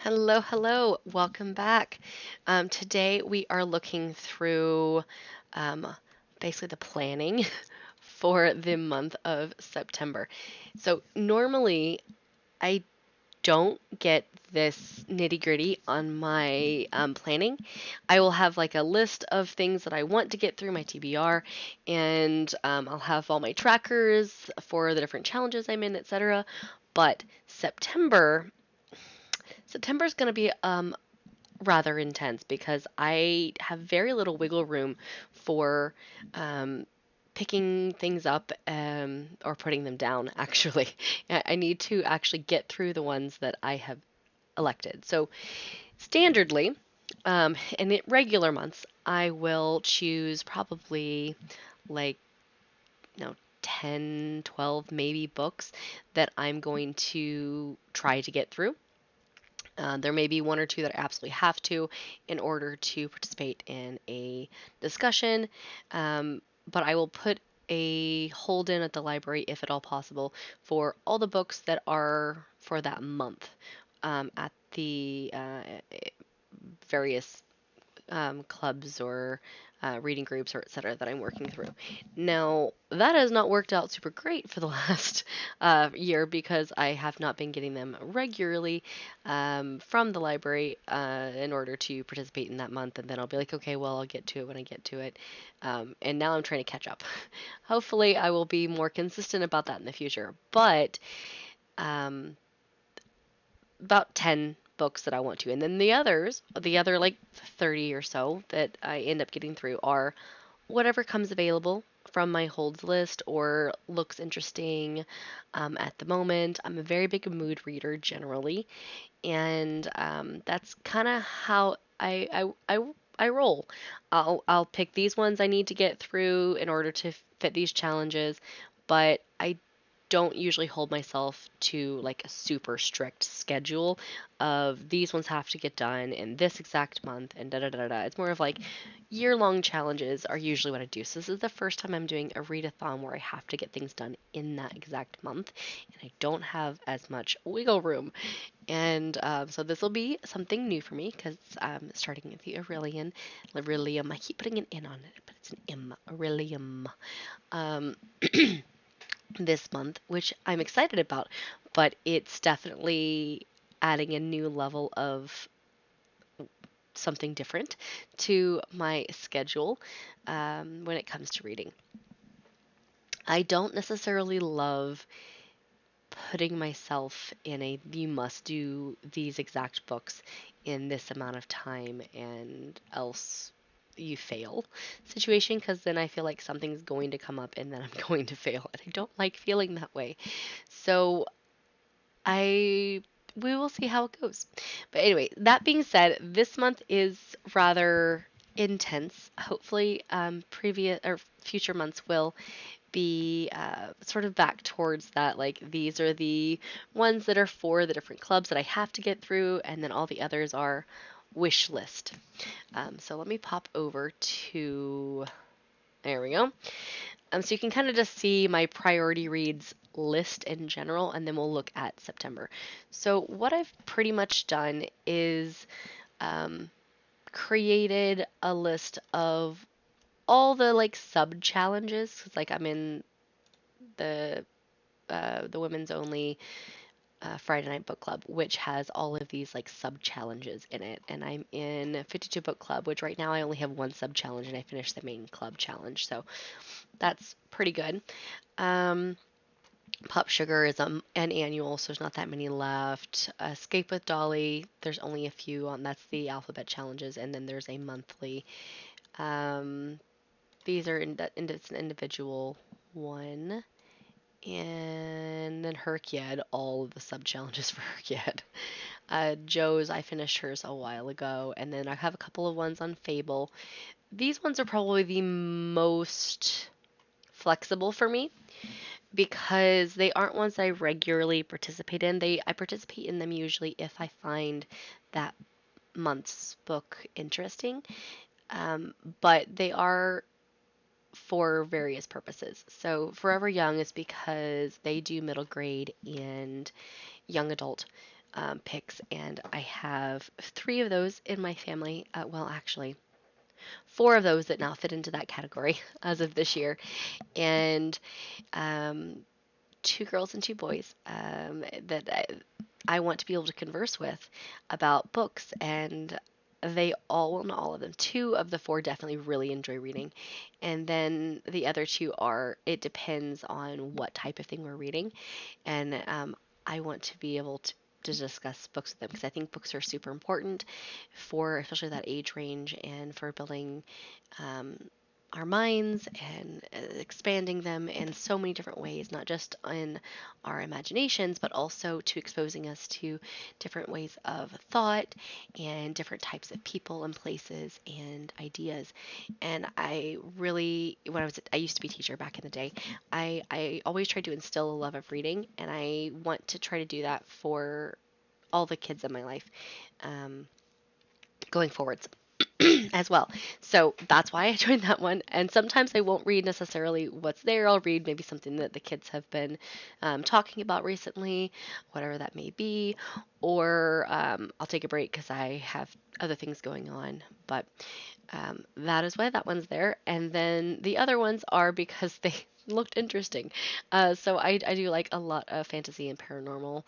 Hello, hello. Welcome back. Today we are looking through um, basically the planning for the month of September. So normally I don't get this nitty-gritty on my planning. I will have like a list of things that I want to get through my TBR, and I'll have all my trackers for the different challenges I'm in, etc. But September is going to be rather intense because I have very little wiggle room for um, picking things up or putting them down, actually. I need to actually get through the ones that I have elected. So, standardly, in regular months, I will choose probably like, 10, 12 maybe books that I'm going to try to get through. There may be one or two that I absolutely have to in order to participate in a discussion, but I will put a hold in at the library if at all possible for all the books that are for that month at the various clubs or reading groups or etc. that I'm working through. Now, that has not worked out super great for the last year because I have not been getting them regularly from the library in order to participate in that month. And then I'll be like, okay, well, I'll get to it when I get to it. And now I'm trying to catch up. Hopefully, I will be more consistent about that in the future. But um, about 10 books that I want to. And then the other like 30 or so that I end up getting through are whatever comes available from my holds list or looks interesting at the moment. I'm a very big mood reader generally, and that's kind of how I roll. I'll pick these ones I need to get through in order to fit these challenges, but I don't usually hold myself to like a super strict schedule of these ones have to get done in this exact month and da da da da. It's more of like year-long challenges are usually what I do. So this is the first time I'm doing a readathon where I have to get things done in that exact month, and I don't have as much wiggle room. And so this will be something new for me because I'm starting with the Orilium. I keep putting an N on it, but it's an M. Orilium. Um, this month, which I'm excited about, but it's definitely adding a new level of something different to my schedule when it comes to reading. I don't necessarily love putting myself in a you must do these exact books in this amount of time and else you fail situation because then I feel like something's going to come up and then I'm going to fail and I don't like feeling that way. So I we will see how it goes. But anyway, that being said, this month is rather intense. Hopefully, previous or future months will be sort of back towards that. Like these are the ones that are for the different clubs that I have to get through, and then all the others are wish list. So let me pop over to there we go. So you can kind of just see my priority reads list in general, and then we'll look at September. So what I've pretty much done is um, created a list of all the like sub challenges. Cause like I'm in the women's only Friday Night Book Club, which has all of these like sub challenges in it. And I'm in 52 Book Club, which right now I only have one sub challenge and I finished the main club challenge. So that's pretty good. Um, Pop Sugar is an annual, so there's not that many left. Escape with Dolly, there's only a few on. That's the alphabet challenges, and then there's a monthly. Um, these are it's an individual one, and then HRCYED, all of the sub challenges for HRCYED. Joe's, I finished hers a while ago, and then I have a couple of ones on Fable. These ones are probably the most flexible for me because they aren't ones I regularly participate in. I participate in them usually if I find that month's book interesting, but they are for various purposes. So Forever Young is because they do middle grade and young adult. picks, and I have 3 of those in my family. Well, actually, 4 of those that now fit into that category as of this year, and um, 2 girls and 2 boys that I want to be able to converse with about books, and they all, well, not all of them, 2 of the 4 definitely really enjoy reading. And then the other 2 are, it depends on what type of thing we're reading. And I want to be able to discuss books with them because I think books are super important for especially that age range and for building um, our minds and expanding them in so many different ways, not just in our imaginations, but also to exposing us to different ways of thought and different types of people and places and ideas. And I really, I used to be a teacher back in the day. I always tried to instill a love of reading, and I want to try to do that for all the kids in my life going forwards as well. So that's why I joined that one. And sometimes I won't read necessarily what's there. I'll read maybe something that the kids have been talking about recently, whatever that may be. Or I'll take a break because I have other things going on. But that is why that one's there. And then the other ones are because they looked interesting. So I do like a lot of fantasy and paranormal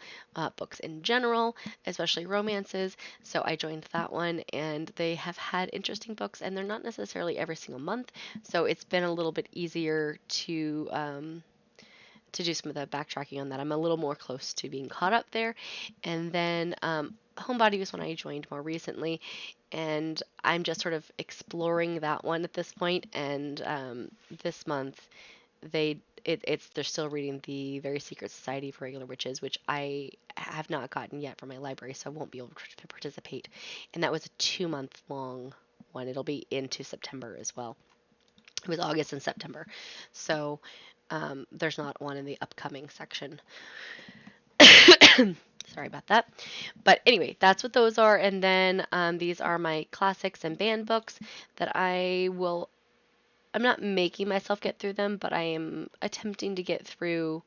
books in general, especially romances. So I joined that one, and they have had interesting books, and they're not necessarily every single month. So it's been a little bit easier to do some of the backtracking on that. I'm a little more close to being caught up there. And then Homebody was when I joined more recently, and I'm just sort of exploring that one at this point. And this month, they're still reading the Very Secret Society for Regular Witches, which I have not gotten yet from my library, so I won't be able to participate. And that was a 2-month long one. It'll be into September as well. It was August and September, so there's not one in the upcoming section. Sorry about that. But anyway, that's what those are. And then these are my classics and banned books that I'm not making myself get through them, but I am attempting to get through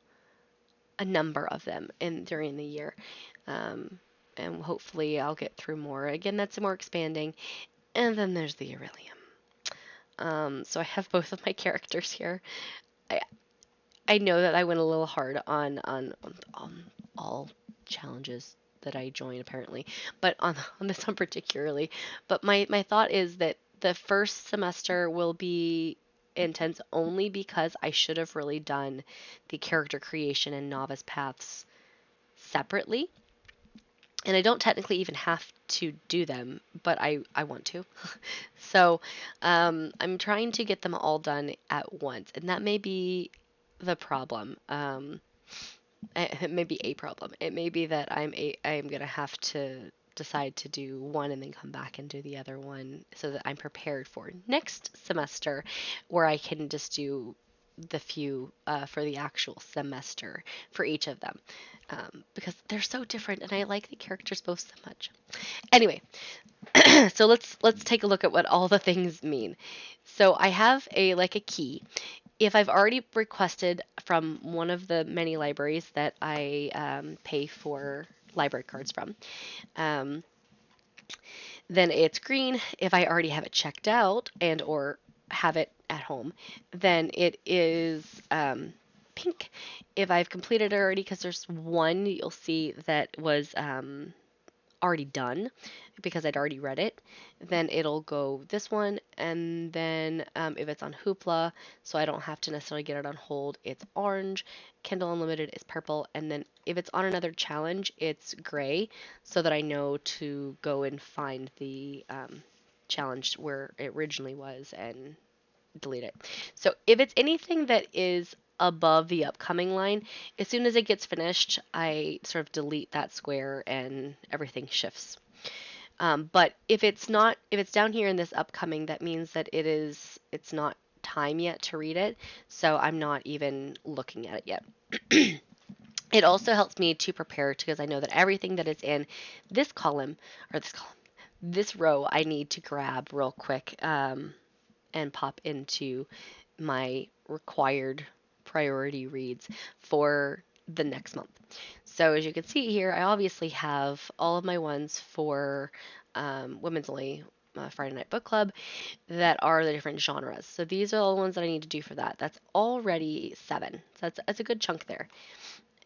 a number of them during the year. And hopefully I'll get through more. Again, that's more expanding. And then there's the Orilium. So I have both of my characters here. I I know that I went a little hard on all challenges that I join apparently, but on this one particularly. But my thought is that the first semester will be intense only because I should have really done the character creation and novice paths separately. And I don't technically even have to do them, but I want to. So I'm trying to get them all done at once, and that may be the problem. It may be a problem. It may be that I'm gonna have to decide to do one and then come back and do the other one so that I'm prepared for next semester, where I can just do the few for the actual semester for each of them, because they're so different and I like the characters both so much. Anyway, so let's take a look at what all the things mean. So I have a key. If I've already requested from one of the many libraries that I pay for library cards from, um, then it's green. If I already have it checked out and or have it at home, then it is pink. If I've completed it already, because there's one you'll see that was already done because I'd already read it, then it'll go this one. And then if it's on Hoopla, so I don't have to necessarily get it on hold, it's orange. Kindle Unlimited is purple. And then if it's on another challenge, it's gray, so that I know to go and find the challenge where it originally was and delete it. So if it's anything that is above the upcoming line, as soon as it gets finished, I sort of delete that square and everything shifts. But if it's not, if it's down here in this upcoming, that means that it's not time yet to read it. So I'm not even looking at it yet. It also helps me to prepare because I know that everything that is in this column, this row, I need to grab real quick and pop into my required priority reads for the next month. So as you can see here, I obviously have all of my ones for Women's Only Friday Night Book Club that are the different genres. So these are all the ones that I need to do for that. That's already 7. So that's a good chunk there.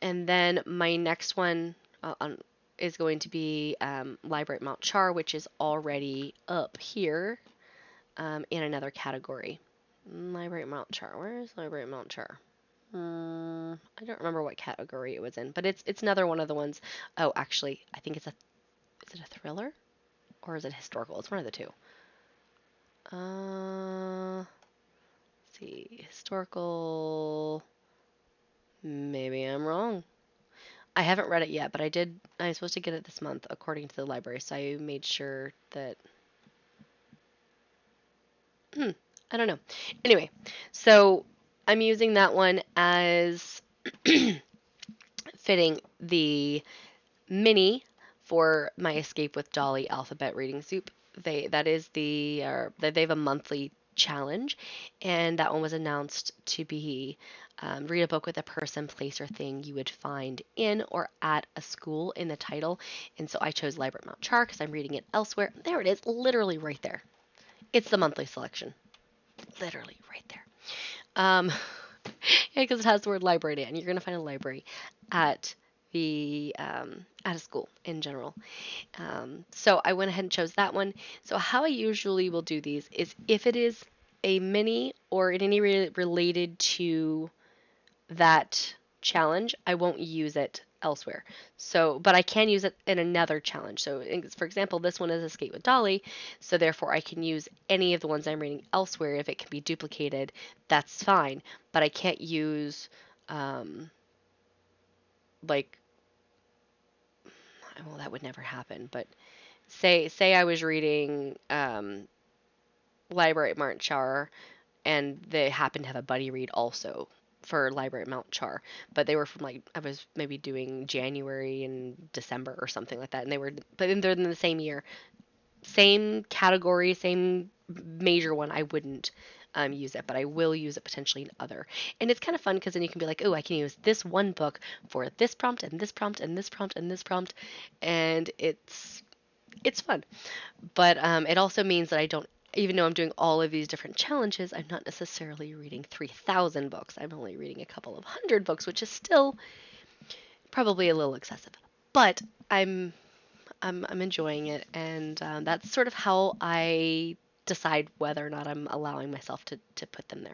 And then my next one is going to be Library at Mount Char, which is already up here in another category. Library at Mount Char. Where is Library at Mount Char? I don't remember what category it was in, but it's another one of the ones. Oh, actually, I think is it a thriller or is it historical? It's one of the two. Let's see, historical. Maybe I'm wrong. I haven't read it yet, but I'm supposed to get it this month according to the library, so I made sure that. I don't know. Anyway, so I'm using that one as fitting the mini for my Escape with Dolly alphabet reading soup. They have a monthly challenge, and that one was announced to be read a book with a person, place, or thing you would find in or at a school in the title. And so I chose Library at Mount Char because I'm reading it elsewhere. There it is, literally right there. It's the monthly selection, literally right there. Um, yeah, because it has the word library in it, and you're gonna find a library at at a school in general. So I went ahead and chose that one. So how I usually will do these is if it is a mini or in any related to that challenge, I won't use it elsewhere. So, but I can use it in another challenge. So, for example, this one is Escape with Dolly, so therefore I can use any of the ones I'm reading elsewhere. If it can be duplicated, that's fine. But I can't use like, well, that would never happen. But say I was reading Library at Mount Char, and they happened to have a buddy read also for Library at Mount Char, but they were from like I was maybe doing January and December or something like that, and they're in the same year, same category, same major one. I wouldn't use it, but I will use it potentially in other. And it's kind of fun because then you can be like, oh, I can use this one book for this prompt and this prompt and this prompt and this prompt, and it's fun. But it also means that I don't, even though I'm doing all of these different challenges, I'm not necessarily reading 3,000 books. I'm only reading a couple of hundred books, which is still probably a little excessive. But I'm enjoying it, and that's sort of how I decide whether or not I'm allowing myself to put them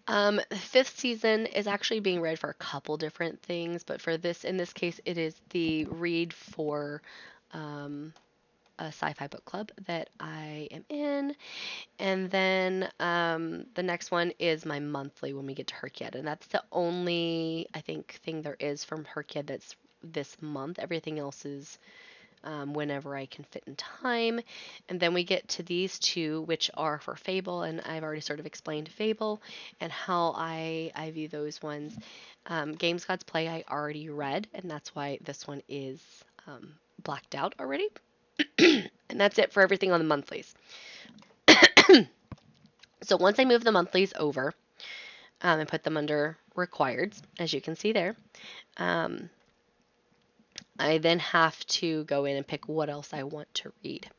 there. Fifth season is actually being read for a couple different things, but in this case, it is the read for um, a sci-fi book club that I am in. And then the next one is my monthly when we get to HRCYED. And that's the only, I think, thing there is from HRCYED that's this month. Everything else is whenever I can fit in time. And then we get to these two, which are for Fable. And I've already sort of explained Fable and how I view those ones. Games God's Play I already read, and that's why this one is blacked out already. And that's it for everything on the monthlies. So once I move the monthlies over and put them under requireds, as you can see there, I then have to go in and pick what else I want to read.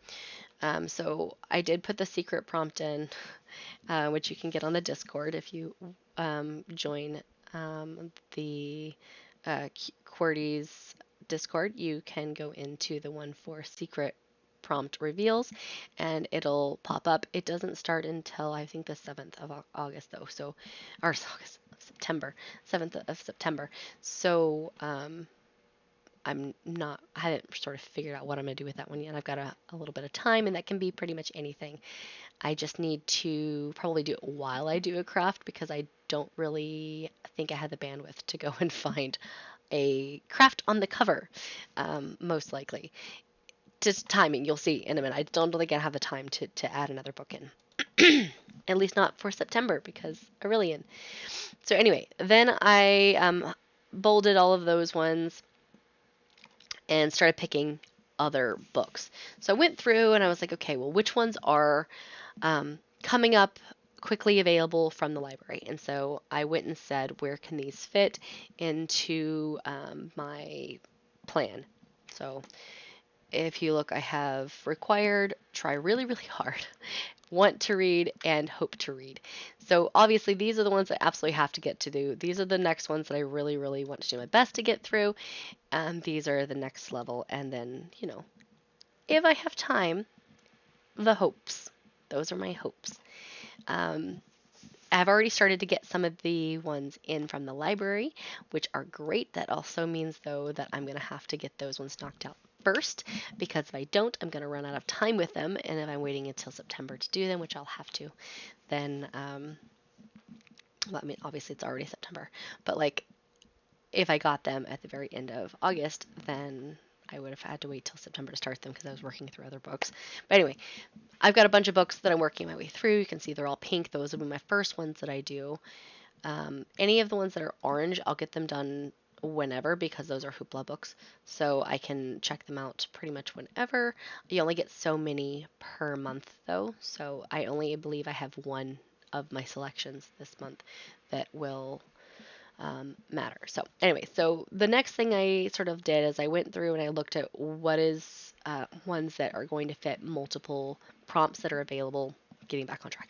So I did put the secret prompt in, which you can get on the Discord if you join the QWERTY's Discord. You can go into the one for secret prompt reveals and it'll pop up. It doesn't start until I think the 7th of August though, so or August, September, 7th of September. So I haven't sort of figured out what I'm gonna do with that one yet. I've got a little bit of time, and that can be pretty much anything. I just need to probably do it while I do a craft because I don't really think I had the bandwidth to go and find a craft on the cover, most likely. Just timing, you'll see in a minute. I don't think I have the time to add another book in. At least not for September because Orilium. So anyway, then I bolded all of those ones and started picking other books. So I went through and I was like, okay, well, which ones are coming up quickly available from the library. And so I went and said, where can these fit into my plan? So if you look, I have required, try really, really hard, want to read, and hope to read. So obviously these are the ones I absolutely have to get to do. These are the next ones that I really, really want to do my best to get through. These are the next level. And then, if I have time, the hopes. Those are my hopes. I've already started to get some of the ones in from the library, which are great. That also means, though, that I'm going to have to get those ones knocked out first, because if I don't, I'm going to run out of time with them. And if I'm waiting until September to do them, which I'll have to, then, well, I mean, obviously it's already September, but like if I got them at the very end of August, then I would have had to wait till September to start them because I was working through other books. But anyway, I've got a bunch of books that I'm working my way through. You can see they're all pink. Those will be my first ones that I do. Any of the ones that are orange, I'll get them done whenever, because those are Hoopla books. So I can check them out pretty much whenever. You only get so many per month, though. So I only believe I have one of my selections this month that will matter. So anyway, so the next thing I sort of did is I went through and I looked at what is ones that are going to fit multiple prompts that are available. Getting back on track,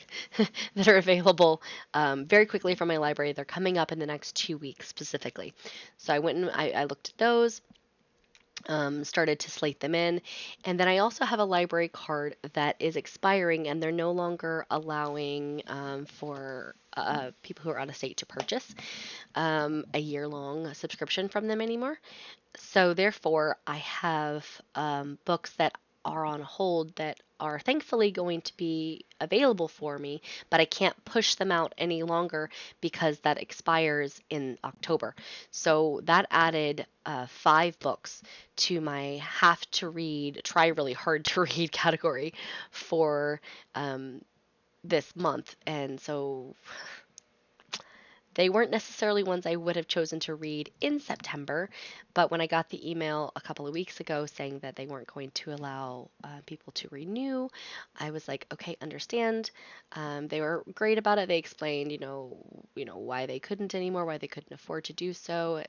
that are available very quickly from my library. They're coming up in the next 2 weeks specifically. So I went and I looked at those. Started to slate them in. And then I also have a library card that is expiring, and they're no longer allowing for people who are out of state to purchase a year-long subscription from them anymore. So therefore, I have books that are on hold that are thankfully going to be available for me, but I can't push them out any longer because that expires in October. So that added 5 books to my have to read, try really hard to read category for this month. And so they weren't necessarily ones I would have chosen to read in September, but when I got the email a couple of weeks ago saying that they weren't going to allow people to renew, I was like, okay, understand. They were great about it. They explained, why they couldn't anymore, why they couldn't afford to do so.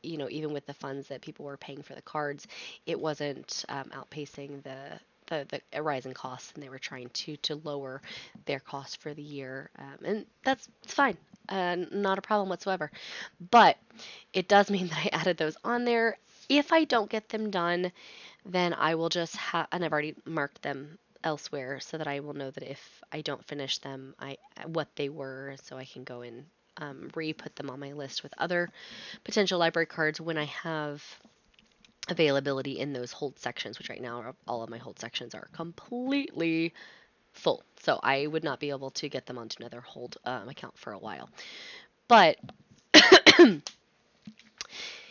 Even with the funds that people were paying for the cards, it wasn't outpacing the rise in costs, and they were trying to lower their costs for the year, and it's fine, not a problem whatsoever. But it does mean that I added those on there. If I don't get them done, then I will just have, and I've already marked them elsewhere so that I will know that if I don't finish them, what they were, so I can go and re-put them on my list with other potential library cards when I have availability in those hold sections, which right now all of my hold sections are completely full. So I would not be able to get them onto another hold account for a while. But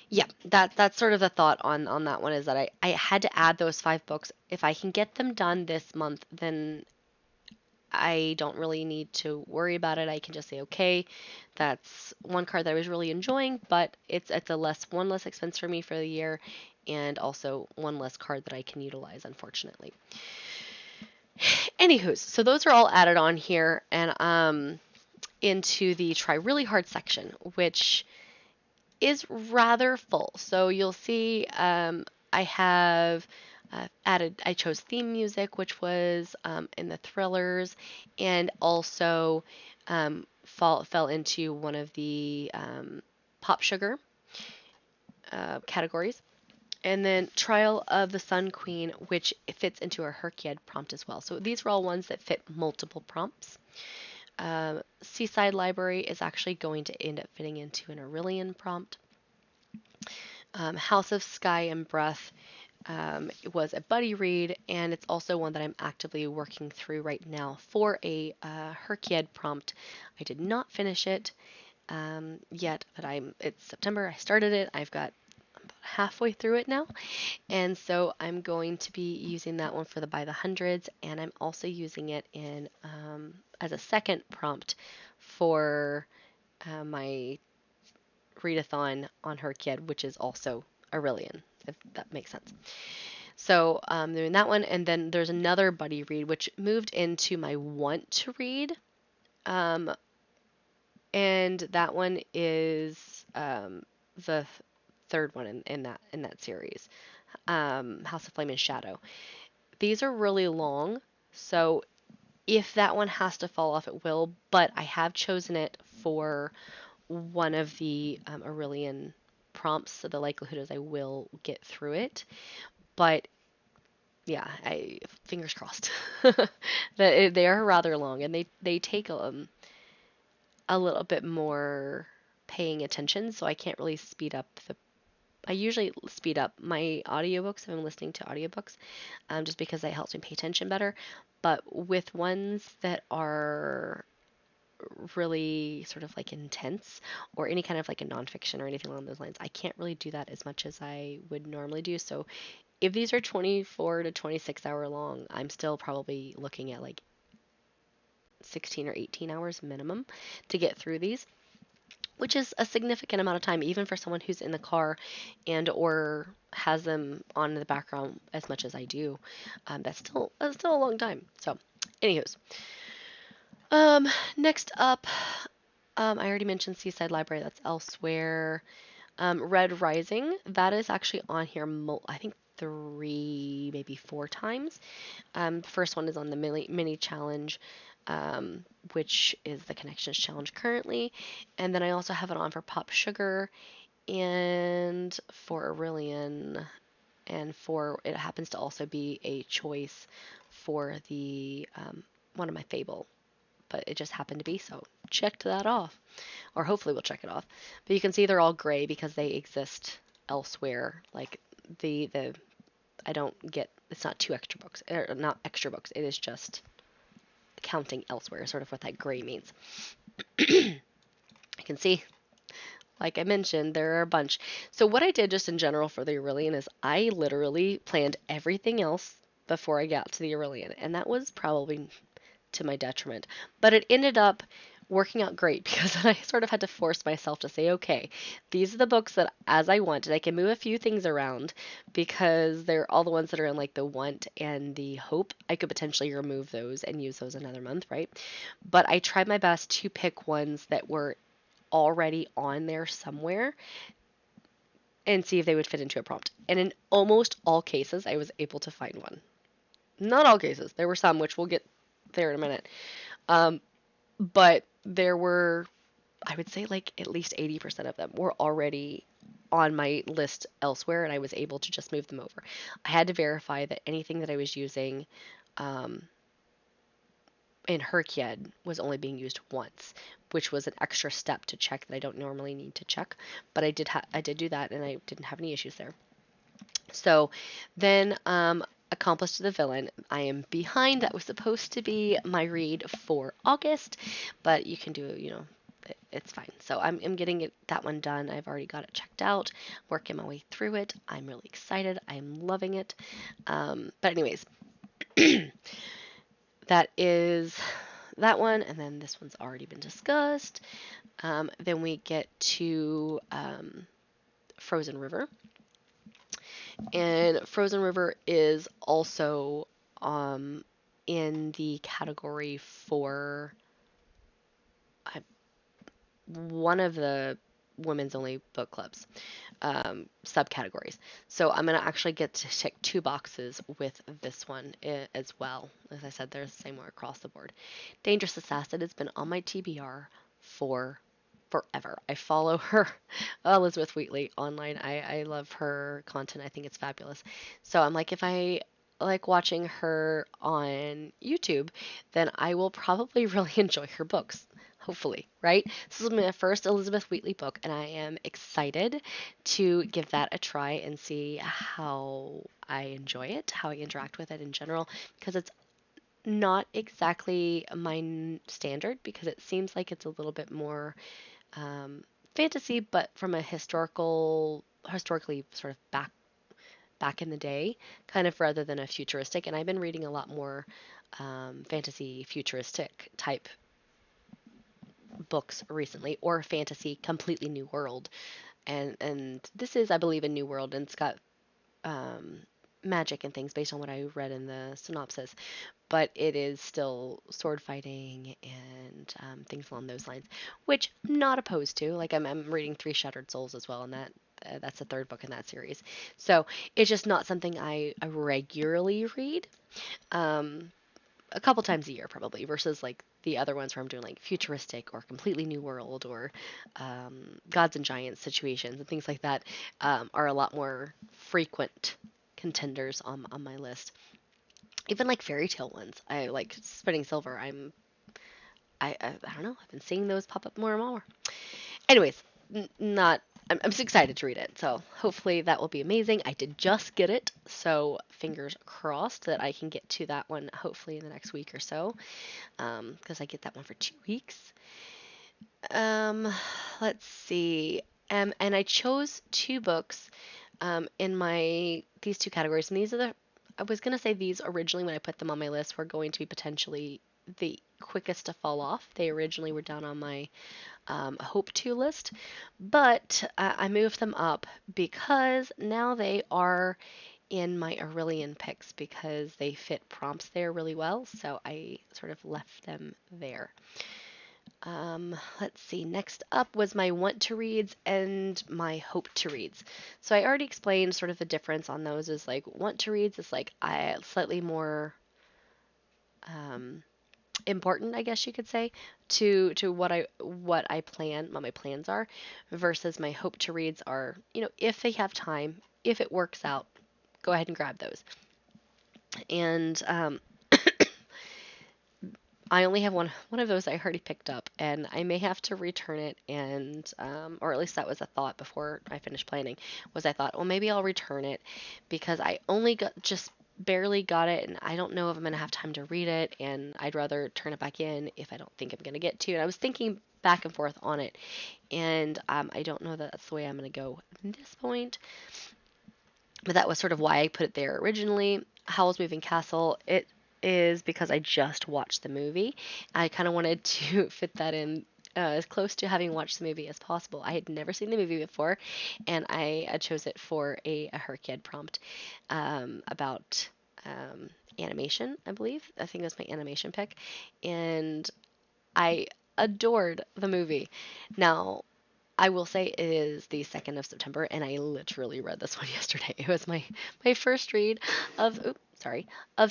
yeah, that's sort of the thought on that one, is that I had to add those 5 books. If I can get them done this month, then I don't really need to worry about it. I can just say, okay, that's one card that I was really enjoying, but it's one less expense for me for the year, and also one less card that I can utilize, unfortunately. Anywho's, so those are all added on here, and into the try really hard section, which is rather full. So you'll see I have I chose theme music, which was in the thrillers, and also fell into one of the pop sugar categories. And then Trial of the Sun Queen, which fits into a HRCYED prompt as well. So these are all ones that fit multiple prompts. Seaside Library is actually going to end up fitting into an Orilium prompt. House of Sky and Breath it was a buddy read, and it's also one that I'm actively working through right now for a HRCYED prompt. I did not finish it yet, but it's September. I started it. I've got about halfway through it now, and so I'm going to be using that one for the by the hundreds, and I'm also using it in as a second prompt for my readathon on HRCYED, which is also Aurelian, if that makes sense. So doing that one, and then there's another buddy read which moved into my want to read Um, and that one is the third one in that series. House of Flame and Shadow. These are really long, so if that one has to fall off, it will. But I have chosen it for one of the Aurelian prompts, so the likelihood is I will get through it. But yeah, I fingers crossed. They are rather long, and they take a little bit more paying attention, so I can't really speed up the. I usually speed up my audiobooks if I'm listening to audiobooks, just because that helps me pay attention better. But with ones that are really sort of like intense or any kind of like a nonfiction or anything along those lines, I can't really do that as much as I would normally do. So if these are 24 to 26-hour long, I'm still probably looking at like 16 or 18 hours minimum to get through these, which is a significant amount of time even for someone who's in the car and or has them on in the background as much as I do. That's still a long time. So, anywho's, um, next up, I already mentioned Seaside Library. That's elsewhere. Red Rising. That is actually on here. I think 3, maybe 4 times. The first one is on the mini challenge, which is the Connections challenge currently, and then I also have it on for Pop Sugar and for Aurelian, and for it happens to also be a choice for the one of my Fable, but it just happened to be, so checked that off, or hopefully we'll check it off. But you can see they're all gray because they exist elsewhere. Like the I don't get, it's not 2 extra books, or not extra books. It is just counting elsewhere, sort of what that gray means. I can see, like I mentioned, there are a bunch. So what I did just in general for the Aurelian is I literally planned everything else before I got to the Aurelian, and that was probably to my detriment. But it ended up working out great because I sort of had to force myself to say, okay, these are the books that as I wanted. I can move a few things around because they're all the ones that are in like the want and the hope. I could potentially remove those and use those another month, right? But I tried my best to pick ones that were already on there somewhere and see if they would fit into a prompt. And in almost all cases, I was able to find one. Not all cases. There were some, which we'll get there in a minute. Um, but there were, I would say, like at least 80% of them were already on my list elsewhere, and I was able to just move them over. I had to verify that anything that I was using um, in HRCYED was only being used once, which was an extra step to check that I don't normally need to check. But I did do that, and I didn't have any issues there. So then, Accomplished to the Villain. I am behind. That was supposed to be my read for August, but you can do, it's fine. So I'm getting that one done. I've already got it checked out, working my way through it. I'm really excited. I'm loving it. But anyways, that is that one, and then this one's already been discussed. Then we get to Frozen River. And Frozen River is also in the category for one of the women's only book clubs subcategories. So I'm going to actually get to tick 2 boxes with this one as well. As I said, they're the same way across the board. Dangerous Assassin has been on my TBR for forever. I follow her, Elizabeth Wheatley, online. I love her content. I think it's fabulous. So I'm like, if I like watching her on YouTube, then I will probably really enjoy her books. Hopefully, right? This is my first Elizabeth Wheatley book, and I am excited to give that a try and see how I enjoy it, how I interact with it in general, because it's not exactly my standard, because it seems like it's a little bit more fantasy, but from a historically sort of back in the day, kind of rather than a futuristic. And I've been reading a lot more fantasy futuristic type books recently, or fantasy completely new world. And this is, I believe, a new world, and it's got magic and things based on what I read in the synopsis, but it is still sword fighting and things along those lines, which I'm not opposed to. Like I'm reading Three Shattered Souls as well, and that's the third book in that series. So it's just not something I regularly read. Um, a couple times a year probably versus like the other ones where I'm doing like futuristic or completely new world or gods and giants situations and things like that are a lot more frequent contenders on my list. Even like fairy tale ones, I like Spinning Silver. I don't know. I've been seeing those pop up more and more. Anyways, not. I'm just excited to read it, so hopefully that will be amazing. I did just get it, so fingers crossed that I can get to that one hopefully in the next week or so, because I get that one for 2 weeks. Um, let's see. And I chose two books, in my these two categories, and these are the. I was gonna say these originally when I put them on my list were going to be potentially the quickest to fall off. They originally were down on my hope to list, but I moved them up because now they are in my Orilium picks because they fit prompts there really well. So I sort of left them there. Let's see. Next up was my want to reads and my hope to reads. So I already explained sort of the difference on those. Is like want to reads is like I slightly more um, important, I guess you could say, to what I plan, what my plans are, versus my hope to reads are, if they have time, if it works out, go ahead and grab those. And I only have one of those I already picked up, and I may have to return it, and or at least that was a thought before I finished planning. Was I thought, well, maybe I'll return it because I only got just barely got it, and I don't know if I'm gonna have time to read it, and I'd rather turn it back in if I don't think I'm gonna get to. And I was thinking back and forth on it, and I don't know that that's the way I'm gonna go at this point. But that was sort of why I put it there originally. Howl's Moving Castle. It is because I just watched the movie. I kind of wanted to fit that in as close to having watched the movie as possible. I had never seen the movie before, and I chose it for a HRCYED prompt about animation, I believe. I think it was my animation pick. And I adored the movie. Now, I will say it is the 2nd of September, and I literally read this one yesterday. It was my first read of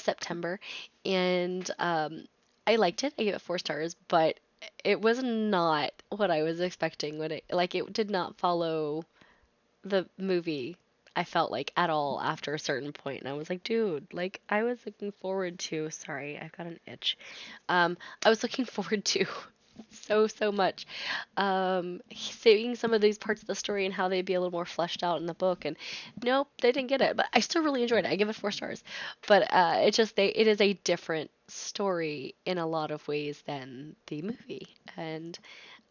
September, and I liked it. I gave it 4 stars, but it was not what I was expecting. It did not follow the movie. I felt like at all after a certain point, and I was like, dude, like I was looking forward to. Sorry, I've got an itch. I was looking forward to so much seeing some of these parts of the story and how they'd be a little more fleshed out in the book, and nope, they didn't get it, but I still really enjoyed it. I give it 4 stars, but it is a different story in a lot of ways than the movie, and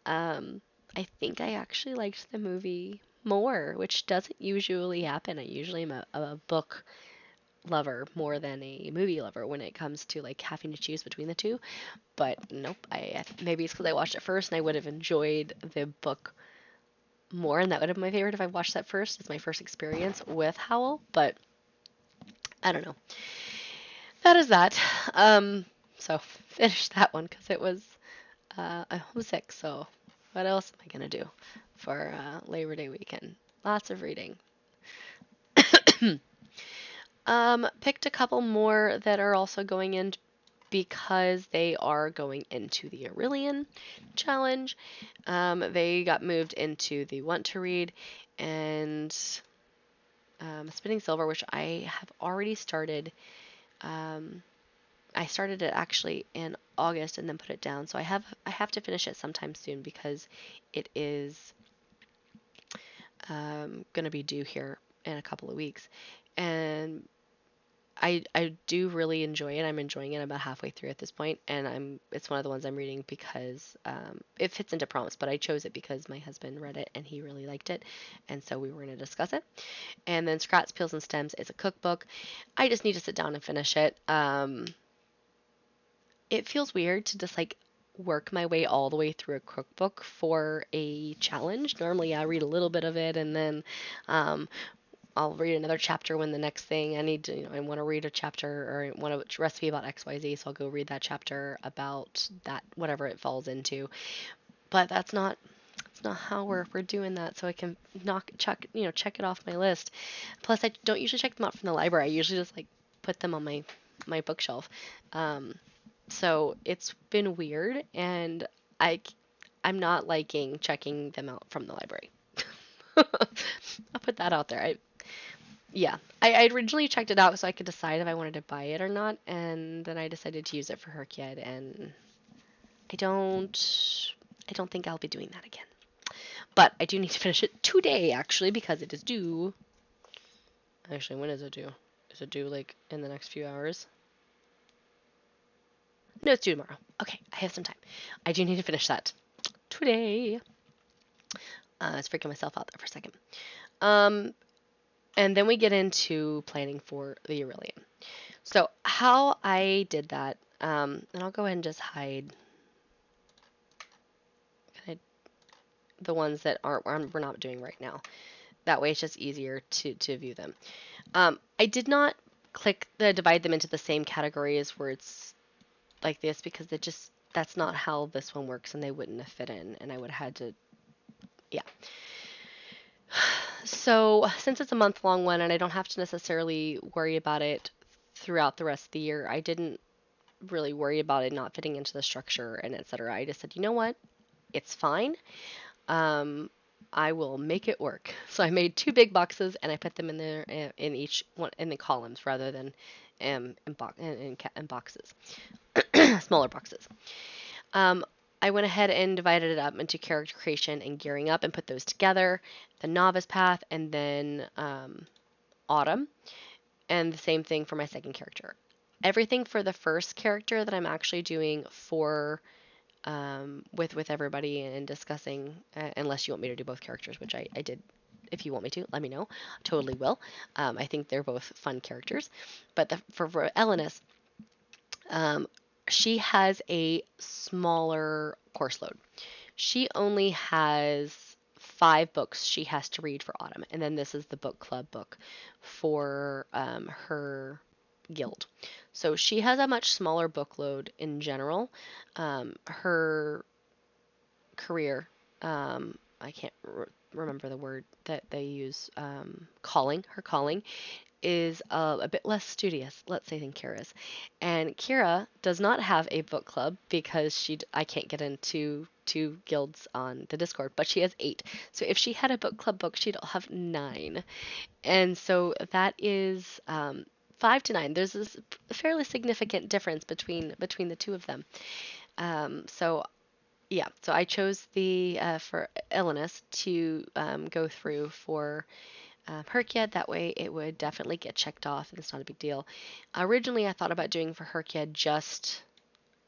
I think I actually liked the movie more, which doesn't usually happen. I usually am a book lover more than a movie lover when it comes to like having to choose between the two. But nope, maybe it's because I watched it first and I would have enjoyed the book more, and that would have been my favorite if I watched that first. It's my first experience with Howl, but I don't know. That is that. So finished that one because it was I'm homesick. So what else am I gonna do for Labor Day weekend? Lots of reading. Picked a couple more that are also going in because they are going into the Orilium challenge. They got moved into the Want to Read, and Spinning Silver, which I have already started. I started it actually in August and then put it down, so I have to finish it sometime soon because it is going to be due here in a couple of weeks, and I do really enjoy it. I'm enjoying it about halfway through at this point, and it's one of the ones I'm reading because it fits into prompts, but I chose it because my husband read it and he really liked it, and so we were going to discuss it. And then Scraps, Peels, and Stems is a cookbook. I just need to sit down and finish it. It feels weird to just like work my way all the way through a cookbook for a challenge. Normally I read a little bit of it and then I'll read another chapter when the next thing I need to, I want to read a chapter or want a recipe about XYZ, so I'll go read that chapter about that, whatever it falls into. But it's not how we're doing that, so I can check it off my list. Plus, I don't usually check them out from the library. I usually just like put them on my bookshelf. Um, so it's been weird, and I I'm not liking checking them out from the library. I'll put that out there. I originally checked it out so I could decide if I wanted to buy it or not, and then I decided to use it for HRCYED, and I don't think I'll be doing that again. But I do need to finish it today, actually, because it is due. Actually, when is it due? Is it due like in the next few hours? No, it's due tomorrow. Okay, I have some time. I do need to finish that today. I was freaking myself out there for a second. Um, and then we get into planning for the Orilium. So how I did that, and I'll go ahead and just hide the ones that we're not doing right now. That way it's just easier to view them. I did not divide them into the same categories where it's like this because that's not how this one works and they wouldn't have fit in and I would have had to, yeah. So since it's a month-long one and I don't have to necessarily worry about it throughout the rest of the year, I didn't really worry about it not fitting into the structure and etc. I just said, you know what? It's fine. Um, I will make it work. So I made two big boxes and I put them in there in each one in the columns rather than in boxes, smaller boxes. I went ahead and divided it up into character creation and gearing up and put those together, the Novice Path, and then Autumn, and the same thing for my second character. Everything for the first character that I'm actually doing for with everybody and discussing, unless you want me to do both characters, which I did. If you want me to, let me know. Totally will. I think they're both fun characters. But for Elenis, um, she has a smaller course load. She only has 5 books she has to read for Autumn, and then this is the book club book for her guild. So she has a much smaller book load in general. Her career, I can't remember the word that they use, her calling is a bit less studious, let's say, than Kira's. And Kira does not have a book club because I can't get into 2 guilds on the Discord, but she has 8. So if she had a book club book, she'd have 9. And so that is 5 to 9. There's this fairly significant difference between the two of them. So yeah, so I chose the for Elenis to go through for Herkia. That way it would definitely get checked off and it's not a big deal. Originally I thought about doing for Herkia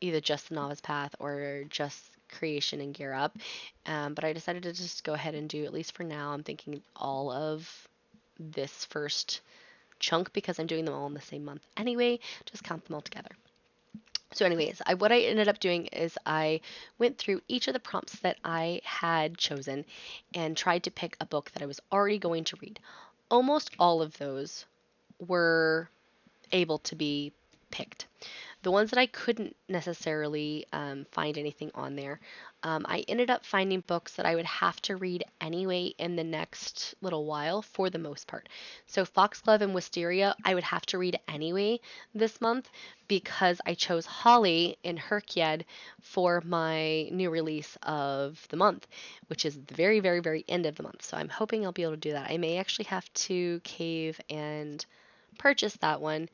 either just the Novice Path or just creation and gear up. But I decided to just go ahead and do, at least for now, I'm thinking all of this first chunk because I'm doing them all in the same month anyway. Just count them all together. So anyways, what I ended up doing is I went through each of the prompts that I had chosen and tried to pick a book that I was already going to read. Almost all of those were able to be picked. The ones that I couldn't necessarily find anything on there, I ended up finding books that I would have to read anyway in the next little while for the most part. So Foxglove and Wisteria, I would have to read anyway this month because I chose Holly in HRCYED for my new release of the month, which is the very, very, very end of the month. So I'm hoping I'll be able to do that. I may actually have to cave and purchase that one,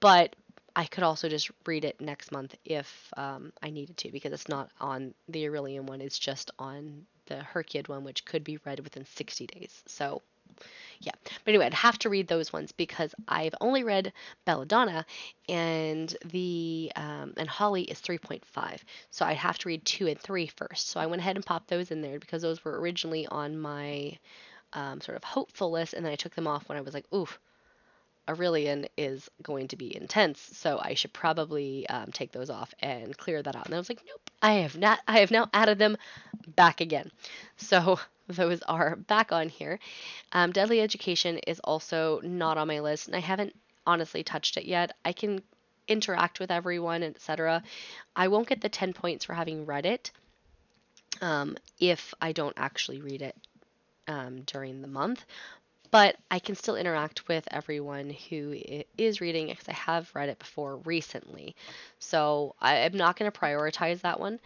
but I could also just read it next month if I needed to, because it's not on the Orilium one, it's just on the HRCYED one, which could be read within 60 days. So, yeah. But anyway, I'd have to read those ones because I've only read Belladonna, and and Holly is 3.5. So I'd have to read 2 and 3 first. So I went ahead and popped those in there because those were originally on my sort of hopeful list, and then I took them off when I was like, oof, Aurelian is going to be intense, so I should probably take those off and clear that out. And I was like, nope, I have now added them back again. So those are back on here. Deadly Education is also not on my list, and I haven't honestly touched it yet. I can interact with everyone, etc. I won't get the 10 points for having read it if I don't actually read it during the month, but I can still interact with everyone who is reading it because I have read it before recently. So I'm not going to prioritize that one,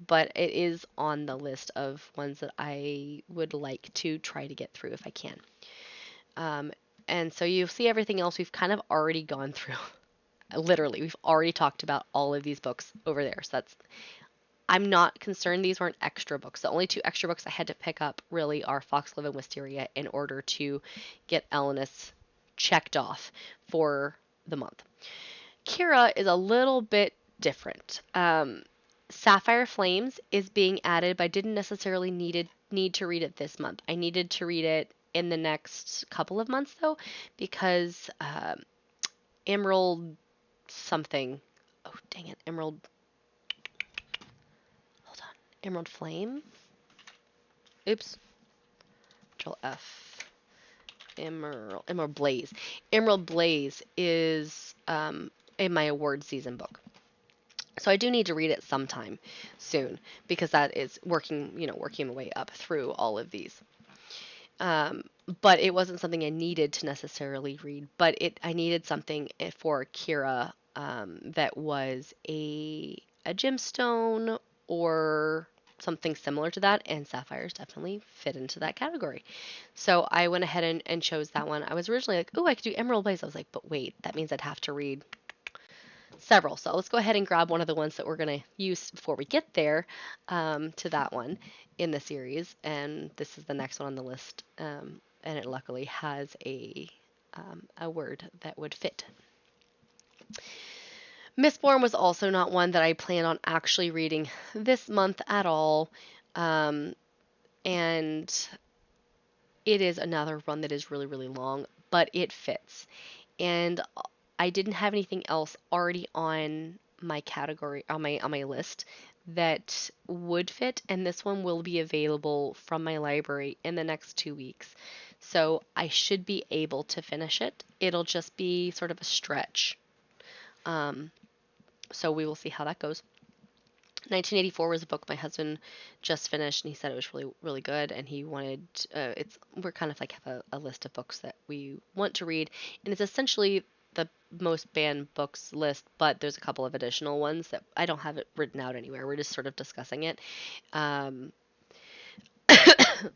but it is on the list of ones that I would like to try to get through if I can. Um, and so you'll see everything else we've kind of already gone through. Literally, we've already talked about all of these books over there. So I'm not concerned these weren't extra books. The only two extra books I had to pick up really are Foxglove and Wisteria in order to get Elenis checked off for the month. Kira is a little bit different. Sapphire Flames is being added, but I didn't necessarily need to read it this month. I needed to read it in the next couple of months though, because Emerald something. Oh dang it, Emerald. Hold on, Emerald Flame. Oops. Control F. Emerald Blaze. Emerald Blaze is in my award season book. So I do need to read it sometime soon because that is working my way up through all of these. But it wasn't something I needed to necessarily read, but I needed something for Kira that was a gemstone or something similar to that, and sapphires definitely fit into that category. So I went ahead and chose that one. I was originally like, oh, I could do Emerald Blaze. I was like, but wait, that means I'd have to read several. So let's go ahead and grab one of the ones that we're going to use before we get there to that one in the series. And this is the next one on the list. And it luckily has a word that would fit. Mistborn was also not one that I plan on actually reading this month at all. And it is another one that is really, really long, but it fits. And I didn't have anything else already on my category on my list that would fit, and this one will be available from my library in the next 2 weeks. So I should be able to finish it. It'll just be sort of a stretch. So we will see how that goes. 1984 was a book my husband just finished, and he said it was really, really good. And he wanted we're kind of like have a list of books that we want to read, and it's essentially the most banned books list, but there's a couple of additional ones that I don't have it written out anywhere. We're just sort of discussing it.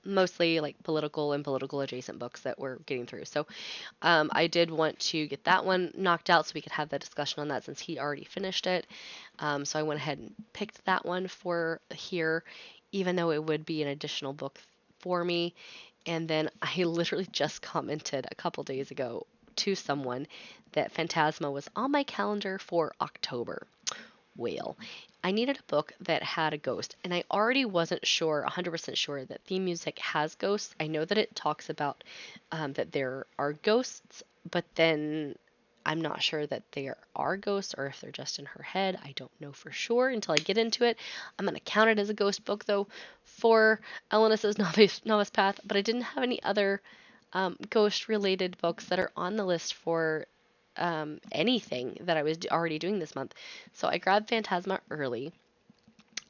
Mostly like political and political adjacent books that we're getting through. So I did want to get that one knocked out so we could have the discussion on that since he already finished it. So I went ahead and picked that one for here, even though it would be an additional book for me. And then I literally just commented a couple days ago to someone that Phantasma was on my calendar for October. Well, I needed a book that had a ghost, and I already wasn't sure, 100% sure, that theme music has ghosts. I know that it talks about that there are ghosts, but then I'm not sure that there are ghosts or if they're just in her head. I don't know for sure until I get into it. I'm going to count it as a ghost book, though, for Elenis's Novice Path, but I didn't have any other ghost-related books that are on the list for anything that I was already doing this month. So I grabbed Phantasma early.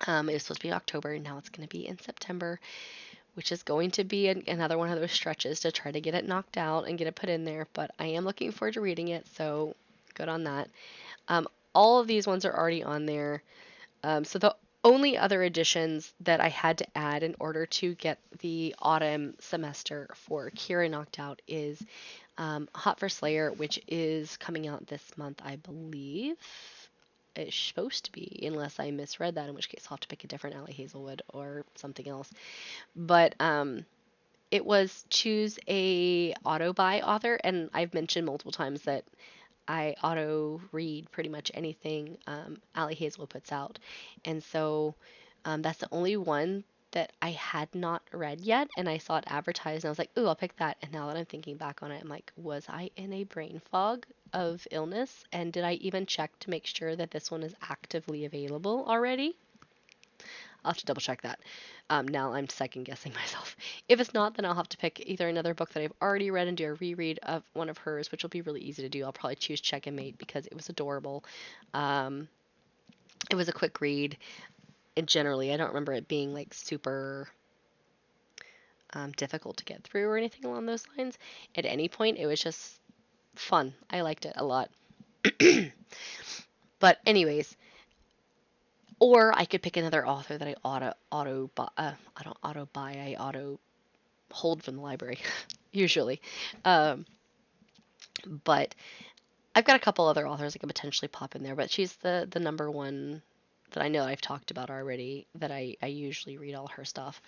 It was supposed to be October, and now it's going to be in September, which is going to be another one of those stretches to try to get it knocked out and get it put in there. But I am looking forward to reading it, so good on that. All of these ones are already on there. So the only other additions that I had to add in order to get the autumn semester for Kira knocked out is Hot for Slayer, which is coming out this month, I believe. It's supposed to be, unless I misread that, in which case I'll have to pick a different Allie Hazelwood or something else. But it was choose a auto buy author, and I've mentioned multiple times that I auto read pretty much anything Allie Hazelwood puts out. And so that's the only one that I had not read yet, and I saw it advertised, and I was like, ooh, I'll pick that. And now that I'm thinking back on it, I'm like, was I in a brain fog of illness? And did I even check to make sure that this one is actively available already? I'll have to double check that. Now I'm second guessing myself. If it's not, then I'll have to pick either another book that I've already read and do a reread of one of hers, which will be really easy to do. I'll probably choose Check and Mate because it was adorable. Um, it was a quick read. And generally, I don't remember it being like super difficult to get through or anything along those lines. At any point, it was just fun. I liked it a lot. But anyways, or I could pick another author that I I auto hold from the library, usually. Um, but I've got a couple other authors I could potentially pop in there, but she's the number one that I know I've talked about already, that I usually read all her stuff.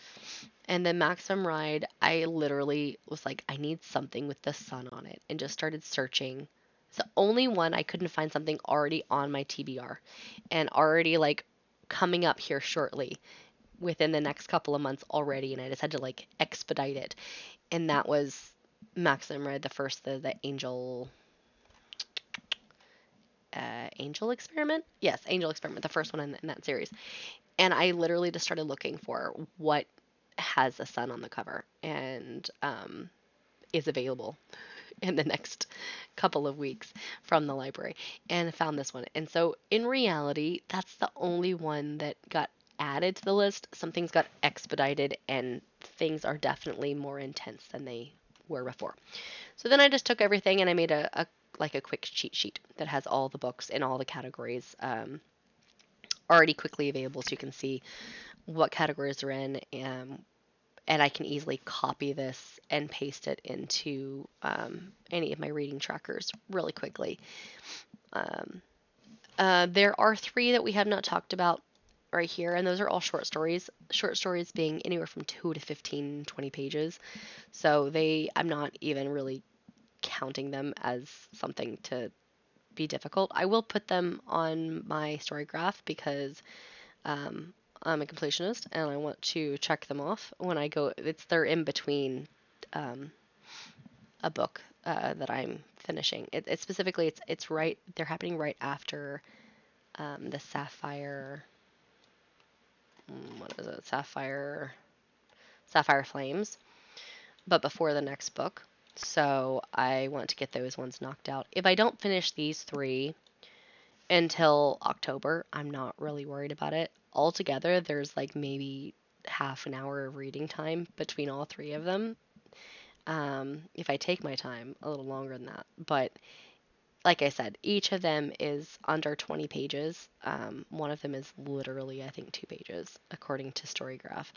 And then Maxim Ride, I literally was like, I need something with the sun on it, and just started searching. It's the only one I couldn't find something already on my TBR and already like coming up here shortly within the next couple of months already, and I just had to like expedite it. And that was Maxim Ride, the first, the Angel Experiment? Yes, Angel Experiment, the first one in that series. And I literally just started looking for what has a sun on the cover and is available in the next couple of weeks from the library, and found this one. And so in reality, that's the only one that got added to the list. Some things got expedited, and things are definitely more intense than they were before. So then I just took everything and I made a like a quick cheat sheet that has all the books in all the categories already quickly available, so you can see what categories they're in, and I can easily copy this and paste it into any of my reading trackers really quickly. Um, there are three that we have not talked about right here, and those are all short stories. Short stories being anywhere from 2 to 15, 20 pages. So I'm not even really counting them as something to be difficult. I will put them on my story graph because I'm a completionist and I want to check them off when I go. They're in between um, a book that I'm finishing. It's specifically it's right. They're happening right after the Sapphire. What is it? Sapphire Flames, but before the next book. So I want to get those ones knocked out. If I don't finish these three until October, I'm not really worried about it. Altogether, there's like maybe half an hour of reading time between all three of them. If I take my time, a little longer than that. But like I said, each of them is under 20 pages. One of them is literally, I think, 2 pages, according to Storygraph.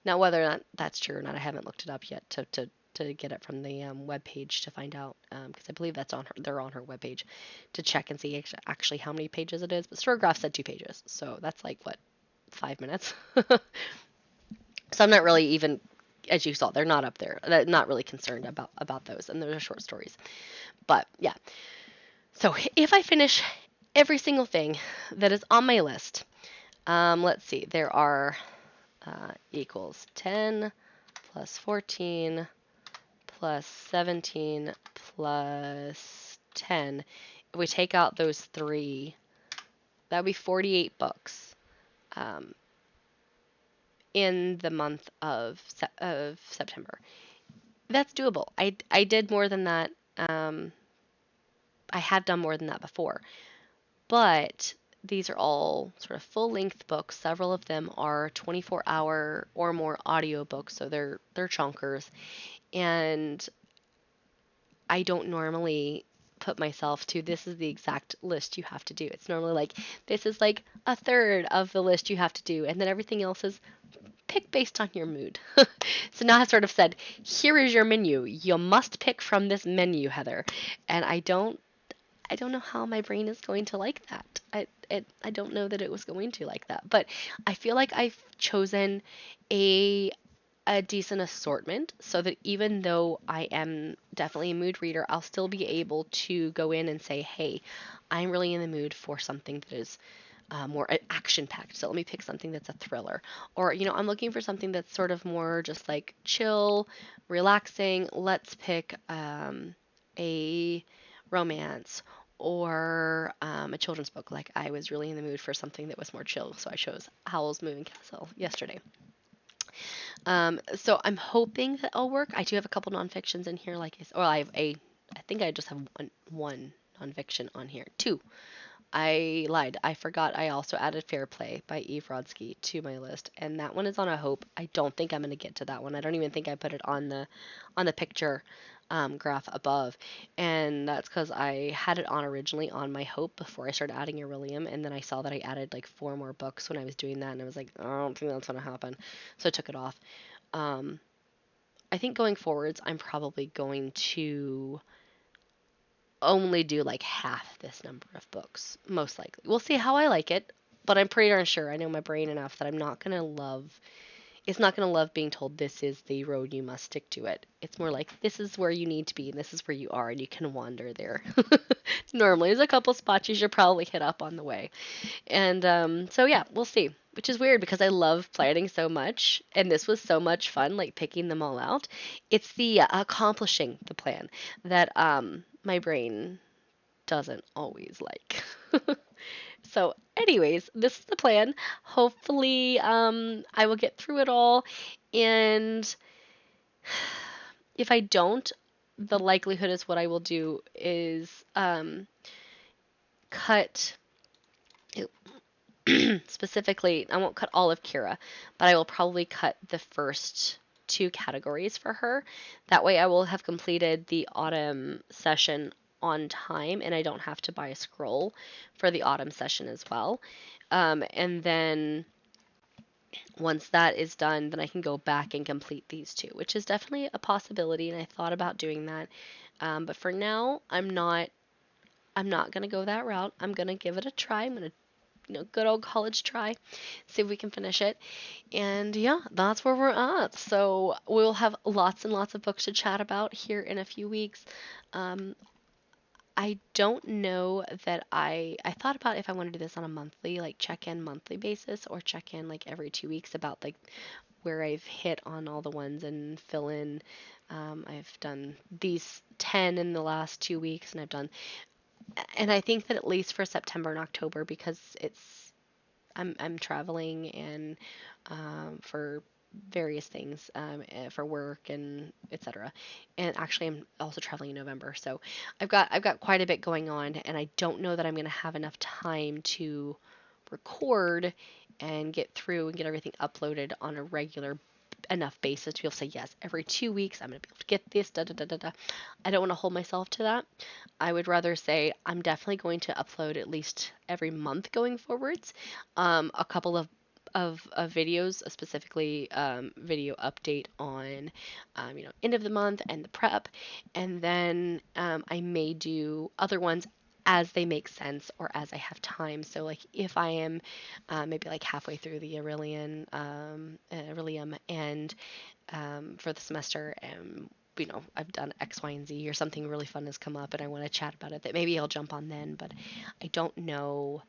Now, whether or not that's true or not, I haven't looked it up yet to get it from the web page to find out, because I believe they're on her web page to check and see actually how many pages it is. But Storygraph said 2 pages, so that's like what, 5 minutes. So I'm not really even, as you saw, they're not up there. Not really concerned about those, and those are short stories. But yeah, so if I finish every single thing that is on my list, let's see, there are equals 10 plus 14 plus 17 plus 10. If we take out those three, that would be 48 books in the month of September. That's doable. I did more than that. I have done more than that before. But these are all sort of full-length books. Several of them are 24-hour or more audiobooks, so they're chunkers. And I don't normally put myself to, this is the exact list you have to do. It's normally like, this is like a third of the list you have to do, and then everything else is pick based on your mood. So now I sort of said, here is your menu. You must pick from this menu, Heather. And I don't know how my brain is going to like that. I don't know that it was going to like that. But I feel like I've chosen a decent assortment so that even though I am definitely a mood reader, I'll still be able to go in and say, hey, I'm really in the mood for something that is more action packed. So let me pick something that's a thriller. Or, I'm looking for something that's sort of more just like chill, relaxing. Let's pick a romance or a children's book. Like I was really in the mood for something that was more chill, so I chose Howl's Moving Castle yesterday. So I'm hoping that I'll work. I do have a couple nonfictions in here, like well, I think I just have one nonfiction on here. Two. I lied. I forgot. I also added Fair Play by Eve Rodsky to my list, and that one is on a hope. I don't think I'm gonna get to that one. I don't even think I put it on the picture graph above, and that's because I had it on originally on my hope before I started adding Orilium, and then I saw that I added like 4 more books when I was doing that, and I was like, I don't think that's gonna happen, so I took it off. Um, I think going forwards, I'm probably going to only do like half this number of books, most likely. We'll see how I like it, but I'm pretty darn sure I know my brain enough that I'm not gonna love. It's not gonna love being told this is the road you must stick to it. It's more like this is where you need to be and this is where you are and you can wander there. Normally, there's a couple spots you should probably hit up on the way, and so yeah, we'll see. Which is weird because I love planning so much, and this was so much fun, like picking them all out. It's the accomplishing the plan that my brain doesn't always like. So, anyways, this is the plan. Hopefully, I will get through it all, and if I don't, the likelihood is what I will do is cut specifically, I won't cut all of Kira, but I will probably cut the first 2 categories for her. That way I will have completed the autumn session on time and I don't have to buy a scroll for the autumn session as well. And then once that is done, then I can go back and complete these 2, which is definitely a possibility, and I thought about doing that. But for now, I'm not gonna go that route. I'm gonna give it a try. I'm gonna good old college try, see if we can finish it. And yeah, that's where we're at. So we'll have lots and lots of books to chat about here in a few weeks. Um, I don't know that I thought about if I want to do this on a monthly, like check-in monthly basis or check in like every 2 weeks about like where I've hit on all the ones and fill in. I've done these 10 in the last 2 weeks and and I think that at least for September and October because I'm traveling and for various things for work and etc. And actually, I'm also traveling in November, so I've got quite a bit going on, and I don't know that I'm going to have enough time to record and get through and get everything uploaded on a regular enough basis to be able to say yes every 2 weeks I'm going to be able to get this da da da da da. I don't want to hold myself to that. I would rather say I'm definitely going to upload at least every month going forwards. A couple of videos, specifically video update on end of the month and the prep, and then I may do other ones as they make sense or as I have time. So like if I am maybe like halfway through the Aurelium and for the semester and I've done X, Y, and Z or something really fun has come up and I want to chat about it, that maybe I'll jump on then, but I don't know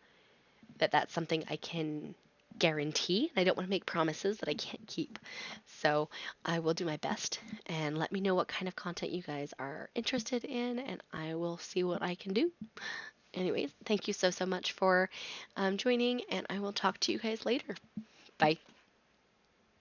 that that's something I can guarantee. I don't want to make promises that I can't keep. So I will do my best and let me know what kind of content you guys are interested in and I will see what I can do. Anyways, thank you so much for joining and I will talk to you guys later. Bye.